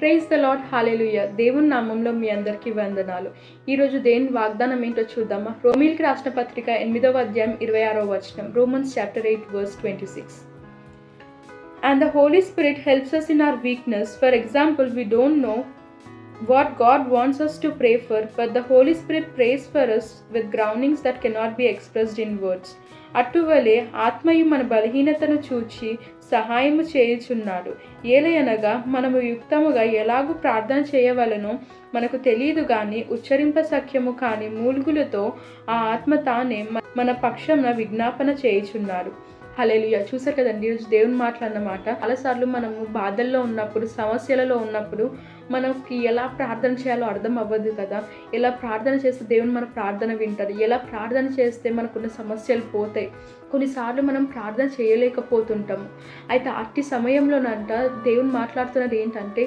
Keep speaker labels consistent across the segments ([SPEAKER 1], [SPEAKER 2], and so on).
[SPEAKER 1] Praise the lord, హల్లెలూయా. దేవుని నామంలో మీ అందరికీ వందనాలు. ఈరోజు దేవుని వాగ్దానం ఏంటో చూద్దామా? రోమీయులకు రాసిన పత్రిక 8వ అధ్యాయం 26వ వచనం. Romans chapter 8 verse 26. And the Holy Spirit helps us in our weakness. For example, we don't know what God wants us to pray for, but the Holy Spirit prays for us with groanings that cannot be expressed in words. అటువలే ఆత్మయు మన బలహీనతను చూచి సహాయము చేయుచున్నాడు. ఏలయనగా మనము యుక్తముగా ఎలాగూ ప్రార్థన చేయవలనో మనకు తెలియదు కానీ ఉచ్చరింప సఖ్యము కాని మూల్గులతో ఆ ఆత్మ తానే మన పక్షంన విజ్ఞాపన చేయుచున్నాడు. హల్లెలూయా. చూసారు కదండి, ఈరోజు దేవుని మాటలన్నమాట. చాలాసార్లు మనము బాధల్లో ఉన్నప్పుడు, సమస్యలలో ఉన్నప్పుడు మనకి ఎలా ప్రార్థన చేయాలో అర్థం అవ్వదు కదా. ఎలా ప్రార్థన చేస్తే దేవుని మన ప్రార్థన వింటారు, ఎలా ప్రార్థన చేస్తే మనకున్న సమస్యలు పోతాయి. కొన్నిసార్లు మనం ప్రార్థన చేయలేకపోతుంటాము. అయితే అట్టి సమయంలోనంట దేవుని మాట్లాడుతున్నది ఏంటంటే,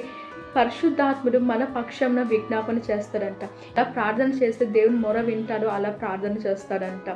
[SPEAKER 1] పరిశుద్ధాత్ముడు మన పక్షంన విజ్ఞాపన చేస్తాడంట. అలా ప్రార్థన చేస్తే దేవుని మొర వింటాడు, అలా ప్రార్థన చేస్తాడంట.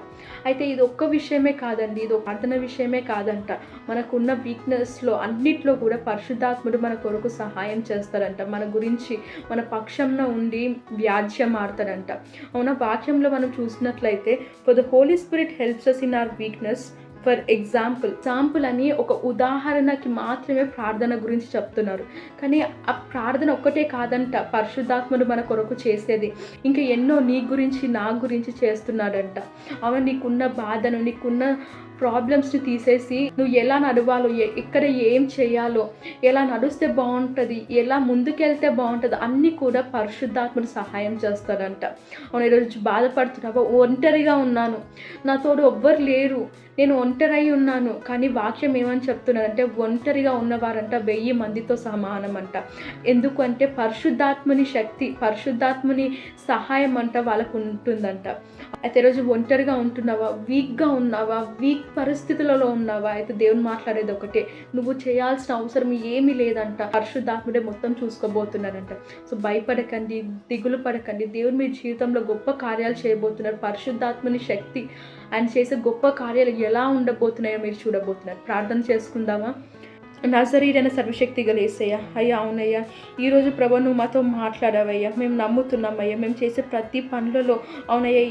[SPEAKER 1] అయితే ఇది ఒక్క విషయమే కాదండి, ఇది ప్రార్థన విషయమే కాదంట. మనకున్న వీక్నెస్లో అన్నిట్లో కూడా పరిశుద్ధాత్ముడు మన కొరకు సహాయం చేస్తాడంట. మన గురించి మన పక్షంలో ఉండి వ్యాజ్యం ఆడతాడంట. అవునా, వాక్యంలో మనం చూసినట్లయితే, for the Holy Spirit helps us in our weakness. For example అని ఒక ఉదాహరణకి మాత్రమే ప్రార్థన గురించి చెప్తున్నారు. కానీ ఆ ప్రార్థన ఒక్కటే కాదంట పరిశుద్ధాత్ముడు మన కొరకు చేసేది. ఇంకా ఎన్నో నీ గురించి నా గురించి చేస్తున్నాడంట. అవును, నీకున్న బాధను, నీకున్న ప్రాబ్లమ్స్ని తీసేసి నువ్వు ఎలా నడవాలో, ఎక్కడ ఏం చేయాలో, ఎలా నడుస్తే బాగుంటుంది, ఎలా ముందుకెళ్తే బాగుంటుంది అన్నీ కూడా పరిశుద్ధాత్ముడు సహాయం చేస్తాడంట. అవును, ఈరోజు బాధపడుతున్నావా? ఒంటరిగా ఉన్నాను, నా తోడు ఎవ్వరు లేరు, నేను ఒంటరై ఉన్నాను. కానీ వాక్యం ఏమని చెప్తున్నారంటే, ఒంటరిగా ఉన్నవారంట 1000 మందితో సమానం అంట. ఎందుకంటే పరిశుద్ధాత్ముని శక్తి, పరిశుద్ధాత్ముని సహాయం అంట వాళ్ళకు ఉంటుందంట. అయితే ఈరోజు ఒంటరిగా ఉంటున్నావా, వీక్గా ఉన్నావా, వీక్ పరిస్థితులలో ఉన్నావా? అయితే దేవుని మాట్లాడేది ఒకటే, నువ్వు చేయాల్సిన అవసరం ఏమీ లేదంట. పరిశుద్ధాత్ముడే మొత్తం చూసుకోబోతున్నాడంట. సో భయపడకండి, దిగులు పడకండి. దేవుడు మీ జీవితంలో గొప్ప కార్యాలు చేయబోతున్నారు. పరిశుద్ధాత్ముని శక్తి, ఆయన చేసే గొప్ప కార్యాలు ఎలా ఉండబోతున్నాయో మీరు చూడబోతున్నారు. ప్రార్థన చేసుకుందామా? నజరీడైన సర్వశక్తి గల యేసయ్యా, అయ్యా అవునయ్యా, ఈరోజు ప్రభు నువ్వు మాతో మాట్లాడావయ్యా. మేము నమ్ముతున్నామయ్యా. మేము చేసే ప్రతి పనులలో అవునయ్యా,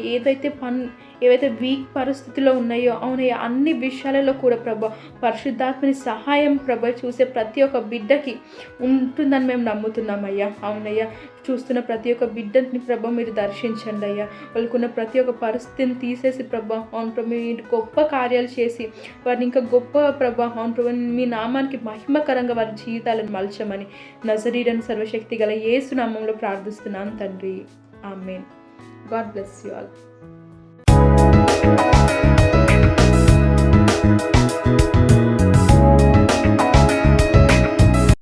[SPEAKER 1] ఏవైతే వీక్ పరిస్థితుల్లో ఉన్నాయో అవునయ్యా, అన్ని విషయాలలో కూడా ప్రభు పరిశుద్ధాత్మని సహాయం ప్రభు చూసే ప్రతి ఒక్క బిడ్డకి ఉంటుందని మేము నమ్ముతున్నామయ్యా. అవునయ్యా, చూస్తున్న ప్రతి ఒక్క బిడ్డని ప్రభు మీరు దర్శించండి అయ్యా. వాళ్ళకున్న ప్రతి ఒక్క పరిస్థితిని తీసేసి ప్రభు అవును ప్రభు మీరు గొప్ప కార్యాలు చేసి వారిని ఇంకా గొప్ప ప్రభు అవును ప్రభు మీ నామానికి మహిమకరంగా వారి జీవితాలను మలచమని నజరీడైన సర్వశక్తి గల యేసు నామంలో ప్రార్థిస్తున్నాను తండ్రి. Amen. God bless you all.